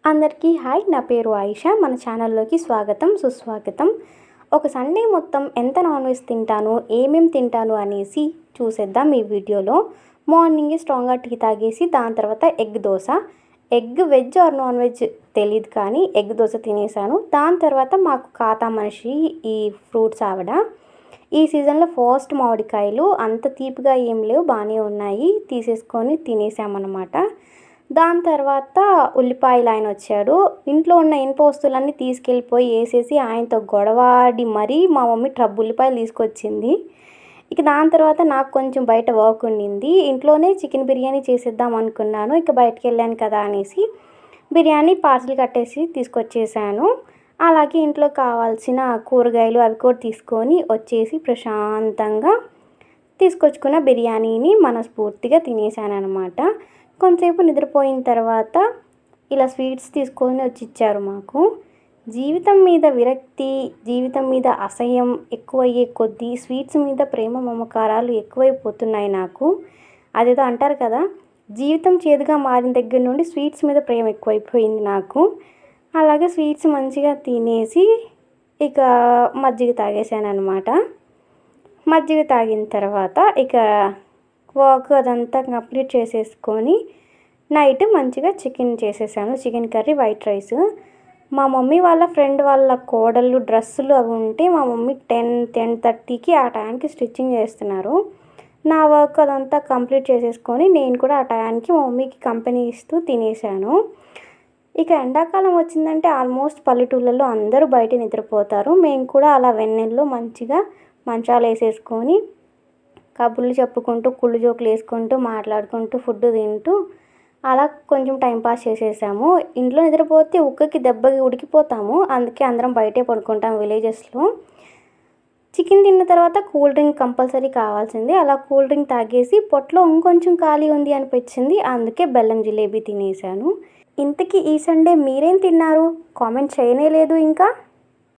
అందరికీ హాయ్, నా పేరు ఆయిషా. మన ఛానల్లోకి స్వాగతం, సుస్వాగతం. ఒక సండే మొత్తం ఎంత నాన్ వెజ్ తింటాను, ఏమేమి తింటాను అనేసి చూసేద్దాం ఈ వీడియోలో. మార్నింగే స్ట్రాంగ్గా టీ తాగేసి దాని తర్వాత egg dosa, egg veg or non veg తెలియదు కానీ ఎగ్ దోశ తినేసాను. దాని తర్వాత మాకు ఖాతా మనిషి ఈ ఫ్రూట్స్ ఆవిడ ఈ సీజన్లో ఫస్ట్ మామిడికాయలు అంత తీపిగా ఏం లేవు, బాగానే ఉన్నాయి, తీసేసుకొని తినేసామన్నమాట. దాని తర్వాత ఉల్లిపాయలు ఆయన వచ్చాడు. ఇంట్లో ఉన్న ఇనుప వస్తువులన్నీ తీసుకెళ్ళిపోయి వేసేసి ఆయనతో గొడవాడి మరీ మా మమ్మీ ఉల్లిపాయలు తీసుకొచ్చింది. ఇక దాని తర్వాత నాకు కొంచెం బయట వర్క్ ఉండింది. ఇంట్లోనే చికెన్ బిర్యానీ చేసేద్దాం అనుకున్నాను. ఇక బయటకు వెళ్ళాను కదా అనేసి బిర్యానీ పార్సిల్ కట్టేసి తీసుకొచ్చేసాను. అలాగే ఇంట్లో కావాల్సిన కూరగాయలు అవి కూడా తీసుకొని వచ్చేసి ప్రశాంతంగా తీసుకొచ్చుకున్న బిర్యానీని మనస్ఫూర్తిగా తినేసాను అనమాట. కొంతసేపు నిద్రపోయిన తర్వాత ఇలా స్వీట్స్ తీసుకొని వచ్చి ఇచ్చారు మాకు. జీవితం మీద విరక్తి, జీవితం మీద అసహ్యం ఎక్కువయ్యే కొద్దీ స్వీట్స్ మీద ప్రేమ మమకారాలు ఎక్కువైపోతున్నాయి నాకు. అదేదో అంటారు కదా, జీవితం చేదుగా మారిన దగ్గర నుండి స్వీట్స్ మీద ప్రేమ ఎక్కువైపోయింది నాకు. అలాగే స్వీట్స్ మంచిగా తినేసి ఇక మజ్జిగ తాగేసాను అనమాట. మజ్జిగ తాగిన తర్వాత ఇక వర్క్ అదంతా కంప్లీట్ చేసేసుకొని నైట్ మంచిగా చికెన్ చేసేసాను. Chicken curry, white rice. మా మమ్మీ వాళ్ళ ఫ్రెండ్ వాళ్ళ కోడళ్ళు డ్రెస్సులు అవి ఉంటే మా మమ్మీ 10-10:30కి ఆ టైంకి స్టిచ్చింగ్ చేస్తున్నారు. నా వర్క్ అదంతా కంప్లీట్ చేసేసుకొని నేను కూడా ఆ టైంకి మా మమ్మీకి కంపెనీ ఇస్తూ తినేసాను. ఇక ఎండాకాలం వచ్చిందంటే ఆల్మోస్ట్ పల్లెటూళ్ళలో అందరూ బయట నిద్రపోతారు. మేము కూడా అలా వెన్నెల్లో మంచిగా మంచాలు వేసేసుకొని కబుర్లు చెప్పుకుంటూ, కుళ్ళు జోకులు వేసుకుంటూ, మాట్లాడుకుంటూ, ఫుడ్ తింటూ అలా కొంచెం టైంపాస్ చేసేసాము. ఇంట్లో నిద్రపోతే ఉక్కకి దెబ్బకి ఉడికిపోతాము. అందుకే అందరం బయటే పడుకుంటాం విలేజెస్లో. చికెన్ తిన్న తర్వాత కూల్ డ్రింక్ కంపల్సరీ కావాల్సింది. అలా కూల్ డ్రింక్ తాగేసి పొట్టలో ఇంకొంచెం ఖాళీ ఉంది అనిపించింది. అందుకే బెల్లం జిలేబీ తినేసాను. ఇంతకీ ఈ సండే మీరేం తిన్నారు? కామెంట్ చేయనే లేదు ఇంకా.